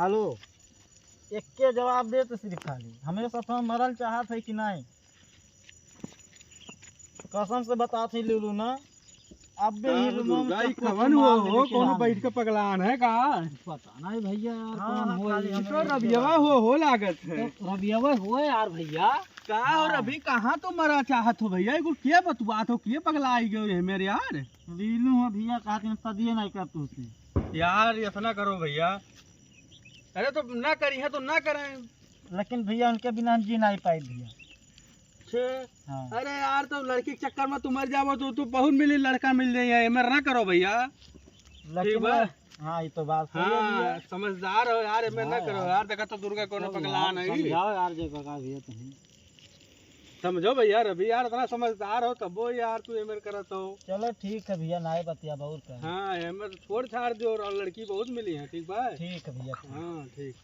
Hello एक के जवाब दे तो सिर्फ खाली हमेशा तो मरल चाहत है कि नहीं कसम से बता थी लूलू ना अब भी ही रूम में खवन हो कोनो बैठ के पगलान है का पता नहीं भैया यार हाँ, कौन हो तो रबियवा हो लागत है रबियवा हो यार भैया का और अभी कहाँ तो मरा चाहत हो भैया एगो के बतुआत हो के पगला आई गयो है मेरे यार रीलू है भैया कहते सदिए नहीं कर तू से यार इतना करो भैया अरे तो ना करी है तो ना करें लेकिन भैया उनके बिना हम जी नहीं पाए भैया हाँ। अरे यार तो लड़की के चक्कर में तू मर जाओ तो तू बहुत मिली लड़का मिल जाए मेरा ना करो भैया लेकिन हाँ ये तो बात हाँ समझदार हो यार मैं ना करो यार देखा तो दुर्गा कोनो पगला नहीं समझाओ यार जे बका भैया तुम समझो भैया रवि यार इतना समझदार हो तब वो यार तू एमर करत हो चलो ठीक है भैया नाय बतिया बहुत कर हाँ एमर छोड़ छाड़ दो और लड़की बहुत मिली है ठीक भाई ठीक है भैया हाँ ठीक